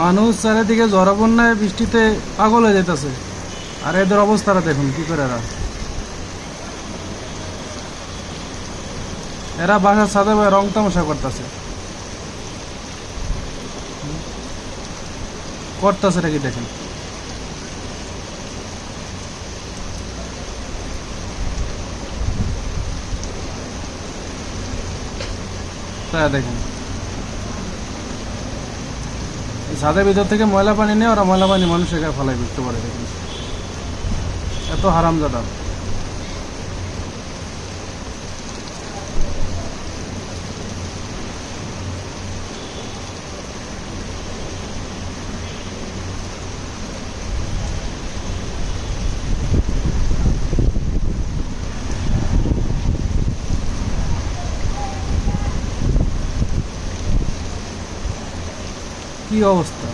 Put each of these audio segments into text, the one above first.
মানুষ চারিদিকে ঝড় বন্যায় বৃষ্টিতে পাগল হয়ে যেতেছে, আর এদের অবস্থাটা দেখুন কি করে। এরা বাসার ছাদে রং তামাশা করতেছে এটা কি দেখেন। তাই দেখেন ছাদের ভিতর থেকে ময়লা পানি নেই, ওরা ময়লা পানি মানুষের গায়ে ফেলাই করতে পারে। দেখুন এত হারামজাদা। কি অবস্থা,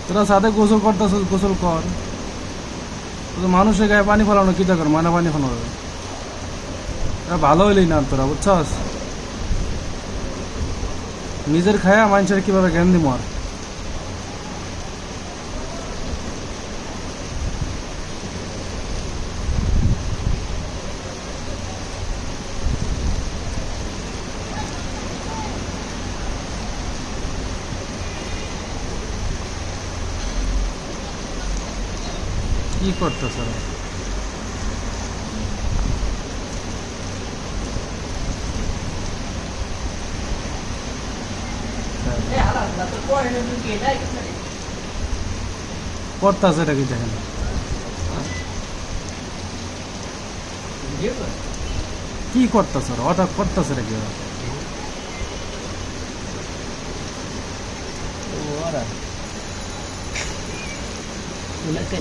তোরা সাথে গোসল করতেছ, গোসল কর। মানুষের গায়ে পানি ফেলানো কি দরকার, ময়না পানি ফেলানো ভালো হইলেই না তোরা, বুঝছস? নিজের খায়া মানুষের কিভাবে জ্ঞান দিব আর। কি করতেছ করতেছে এটা কি দেখেন। কি করতেছ ওটা করতেছে এটা কি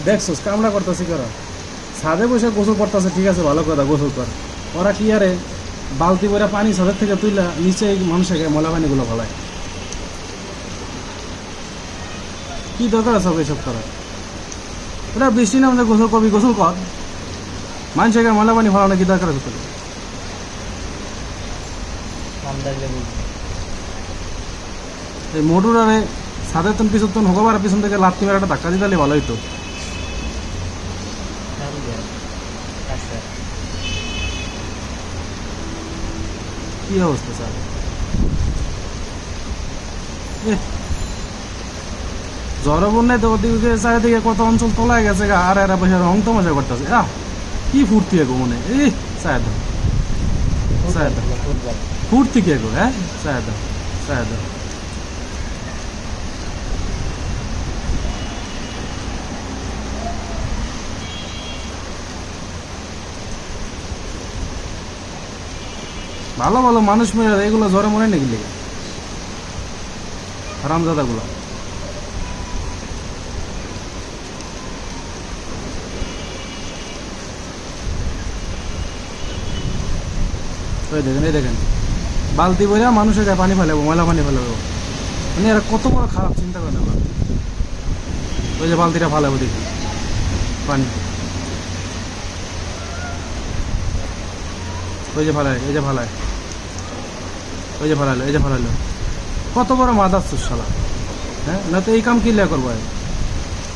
দেখছোস কামড়া করতেছি করা। ছাদে বসে গোসল করতেছে, ঠিক আছে ভালো কথা, গোসল কর। ওরা কি আরে বালতি করে পানি ছাদের থেকে তুইলা নিচে মানুষের ময়লা পানিগুলো ফলায়। কি দরকার আছে এইসব করার? ওরা বৃষ্টি না আমাদের গোসল করবি, গোসল কর। মানুষের ময়লা পানি ফলানো কি দরকার আছে? এই মোটর আরে ছাদের তন পিছন তন হোক, পিছন থেকে লাত্তি মেরে একটা ধাক্কা দিতে ভালো হইতো। কি অবস্থা স্যার, জ্বর বন্যায় তো ওদিকে চারিদিকে কত অঞ্চল তোলায় গেছে, আর এরা বসে রং তামাশা করতেছে। কি ফুর্তি এগো মনে, এই চায় ফুর্তি কি এগো, হ্যাঁ চায় ভালো ভালো মানুষ মেরে এগুলো জ্বরে মনে নাকি লেগে হারামজাদা গুলো। এই দেখেন বালতি বইরা মানুষের গায়ে পানি ফেলাবো, ময়লা পানি ফেলাবো। মানে এরা কত বড় খারাপ চিন্তা করে না। ওই যে বালতিটা ফেলাবো দেখি পানি, ওই যে ফেলায়, এই যে ফেলায়, ওই যে ফেলাইলো, এই যে ফেলাইলো। কত বড় মাদার শালা, হ্যাঁ? না তো এই কাম কি লিয়া করবো?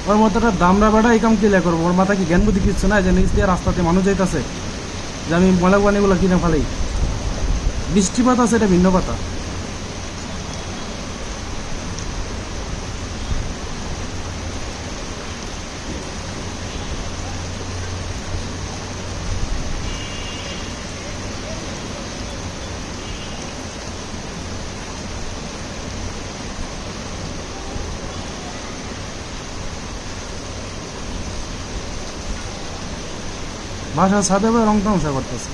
ওর মতো একটা দামরা বেড়া এই কাম কি লিয়া করবো? ওর মাথা কি জ্ঞান বুদ্ধি কিচ্ছু না যে নিচ দিয়ে রাস্তাতে মানুষ যাইতেছে যে আমি ময়লা পানিগুলো কিনে ফেলাই? বৃষ্টিপাত আছে এটা ভিন্ন কথা। বাসার ছাদে রং তামাশা করতেছে।